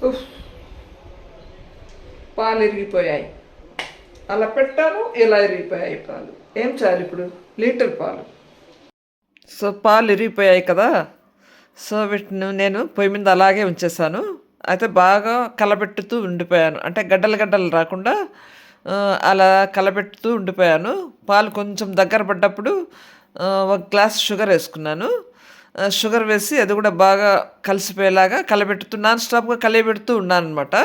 ఉఫ్, పాలు ఇరిగిపోయాయి. అలా పెట్టాను, ఇలా ఇరిగిపోయాయి పాలు. ఏం చేయాలి ఇప్పుడు? లీటర్ పాలు. సో పాలు ఇరిగిపోయాయి కదా. సో వీటిని నేను పొయ్యి మీద అలాగే ఉంచేసాను. అయితే బాగా కలబెట్టుతూ ఉండిపోయాను. అంటే గడ్డలు గడ్డలు రాకుండా అలా కలబెట్టుతూ ఉండిపోయాను. పాలు కొంచెం దగ్గర పడ్డప్పుడు ఒక గ్లాస్ షుగర్ వేసుకున్నాను. షుగర్ వేసి అది కూడా బాగా కలిసిపోయేలాగా కలబెట్టుతూ నాన్ స్టాప్గా కలిపెడుతూ ఉన్నాను అనమాట.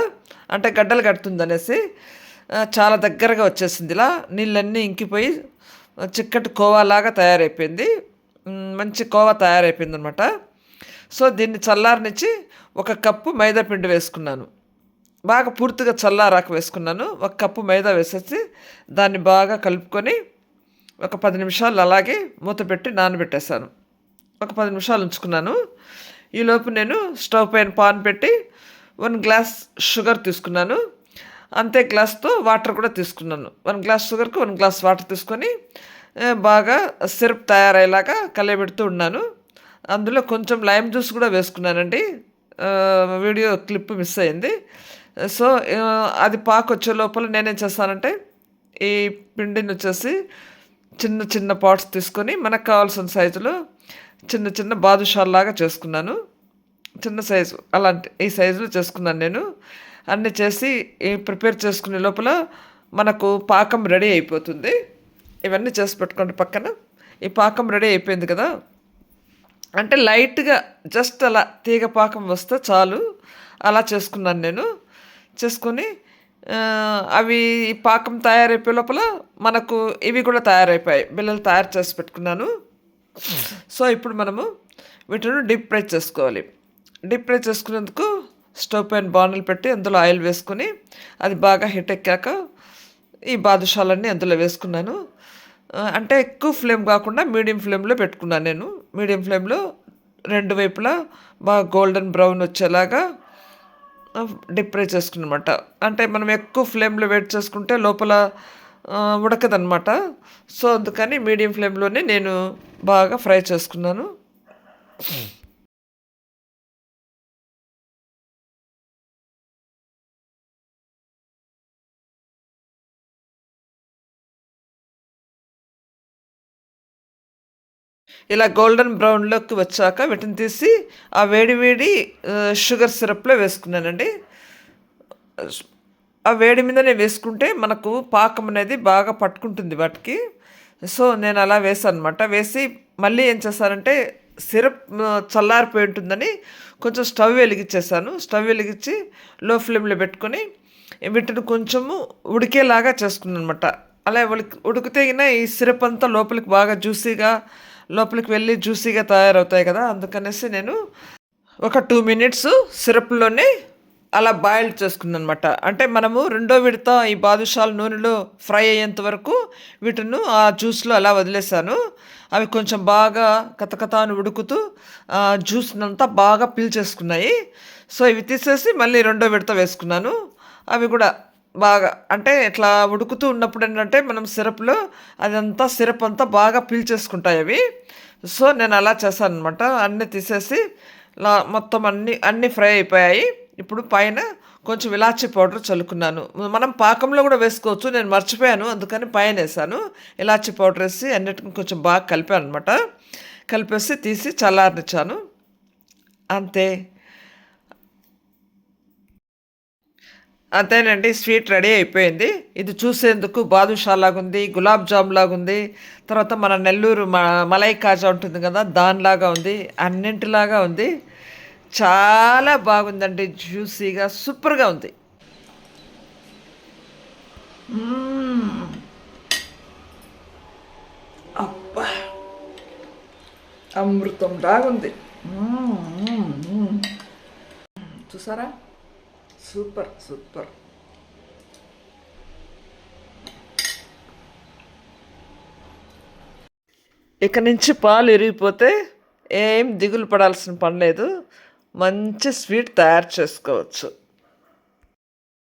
అంటే గడ్డలు కడుతుంది అనేసి. చాలా దగ్గరగా వచ్చేసింది. ఇలా నీళ్ళన్నీ ఇంకిపోయి చిక్కటి కోవాలాగా తయారైపోయింది. మంచి కోవా తయారైపోయింది అనమాట. సో దీన్ని చల్లారనిచ్చి ఒక కప్పు మైదా పిండి వేసుకున్నాను. బాగా పూర్తిగా చల్లారాక వేసుకున్నాను. ఒక కప్పు మైదా వేసేసి దాన్ని బాగా కలుపుకొని ఒక 10 నిమిషాలు అలాగే మూత పెట్టి నానబెట్టేశాను. ఒక 10 నిమిషాలు ఉంచుకున్నాను. ఈలోపు నేను స్టవ్ పైన పాన్ పెట్టి 1 గ్లాస్ షుగర్ తీసుకున్నాను. అంతే గ్లాస్తో వాటర్ కూడా తీసుకున్నాను. 1 గ్లాస్ షుగర్కి 1 గ్లాస్ వాటర్ తీసుకొని బాగా సిరప్ తయారయ్యేలాగా కలియబెడుతూ ఉన్నాను. అందులో కొంచెం లైమ్ జ్యూస్ కూడా వేసుకున్నానండి. వీడియో క్లిప్ మిస్ అయింది. సో అది పాకు వచ్చే లోపల నేనేం చేస్తానంటే ఈ పిండిని వచ్చేసి చిన్న చిన్న పాట్స్ తీసుకొని మనకు కావాల్సిన సైజులో చిన్న చిన్న బాదుషాల్లాగా చేసుకున్నాను. చిన్న సైజు అలాంటి ఈ సైజులో చేసుకున్నాను నేను. అన్నీ చేసి ప్రిపేర్ చేసుకునే లోపల మనకు పాకం రెడీ అయిపోతుంది. ఇవన్నీ చేసి పెట్టుకోండి పక్కన. ఈ పాకం రెడీ అయిపోయింది కదా. అంటే లైట్గా జస్ట్ అలా తీగ పాకం వస్తే చాలు. అలా చేసుకున్నాను నేను. చేసుకొని అవి పాకం తయారైపోయే లోపల మనకు ఇవి కూడా తయారైపోయాయి. బిళ్ళలు తయారు చేసి పెట్టుకున్నాను. సో ఇప్పుడు మనము వీటిని డీప్ ఫ్రై చేసుకోవాలి. డీప్ ఫ్రై చేసుకునేందుకు స్టవ్ పైన బాణలు పెట్టి అందులో ఆయిల్ వేసుకొని అది బాగా హీట్ ఎక్కాక ఈ బాదుషాలన్నీ అందులో వేసుకున్నాను. అంటే ఎక్కువ ఫ్లేమ్ కాకుండా మీడియం ఫ్లేమ్లో పెట్టుకున్నాను నేను. మీడియం ఫ్లేమ్లో 2 వైపులా బాగా గోల్డెన్ బ్రౌన్ వచ్చేలాగా డీప్ ఫ్రై చేసుకున్నమాట. అంటే మనం ఎక్కువ ఫ్లేమ్లో వెయిట్ చేసుకుంటే లోపల ఉడకదనమాట. సో అందుకని మీడియం ఫ్లేమ్లోనే నేను బాగా ఫ్రై చేసుకున్నాను. ఇలా గోల్డెన్ బ్రౌన్లోకి వచ్చాక వీటిని తీసి ఆ వేడి వేడి షుగర్ సిరప్లో వేసుకున్నానండి. ఆ వేడి మీదనే వేసుకుంటే మనకు పాకం అనేది బాగా పట్టుకుంటుంది వాటికి. సో నేను అలా వేసాను అనమాట. వేసి మళ్ళీ ఏం చేశానంటే సిరప్ చల్లారిపోయి ఉంటుందని కొంచెం స్టవ్ వెలిగించేసాను. స్టవ్ వెలిగించి లో ఫ్లేమ్లో పెట్టుకొని వీటిని కొంచెము ఉడికేలాగా చేసుకున్నాను అనమాట. అలా ఉడికితే ఈ సిరప్ అంతా లోపలికి బాగా జ్యూసీగా లోపలికి వెళ్ళి జ్యూసీగా తయారవుతాయి కదా. అందుకనేసి నేను ఒక 2 మినిట్స్ సిరప్లోనే అలా బాయిల్ చేసుకున్నాను అనమాట. అంటే మనము రెండో విడత ఈ బాదుషాలు నూనెలో ఫ్రై అయ్యేంత వరకు వీటిని ఆ జ్యూస్లో అలా వదిలేసాను. అవి కొంచెం బాగా కతకతాను ఉడుకుతూ జ్యూస్నంతా బాగా పీల్చేసుకున్నాయి. సో ఇవి తీసేసి మళ్ళీ రెండో విడత వేసుకున్నాను. అవి కూడా బాగా అంటే ఇట్లా ఉడుకుతూ ఉన్నప్పుడు ఏంటంటే మనం సిరప్లో అదంతా సిరప్ అంతా బాగా పీల్చేసుకుంటాయి అవి. సో నేను అలా చేశాను అనమాట. అన్నీ తీసేసి మొత్తం అన్నీ ఫ్రై అయిపోయాయి. ఇప్పుడు పైన కొంచెం ఇలాచీ పౌడర్ చల్లుకున్నాను. మనం పాకంలో కూడా వేసుకోవచ్చు, నేను మర్చిపోయాను అందుకని పైన వేసాను. ఇలాచీ పౌడర్ వేసి అన్నిటిని కొంచెం బాగా కలిపాను అనమాట. కలిపేసి తీసి చల్లారనిచ్చాను. అంతే, అంతేనండి, స్వీట్ రెడీ అయిపోయింది. ఇది చూసేందుకు బాదుషా లాగుంది, గులాబ్ జామ్ లాగుంది, తర్వాత మన నెల్లూరు మలై కాజా ఉంటుంది కదా దానిలాగా ఉంది, అన్నింటిలాగా ఉంది. చాలా బాగుందండి, జ్యూసీగా సూపర్గా ఉంది. అబ్బా, అమృతం లాగుంది. చూసారా, సూపర్ సూపర్. ఇక నుంచి పాలు ఇరిగిపోతే ఏం దిగులు పడాల్సిన పని లేదు. మంచి స్వీట్ తయారు చేసుకోవచ్చు.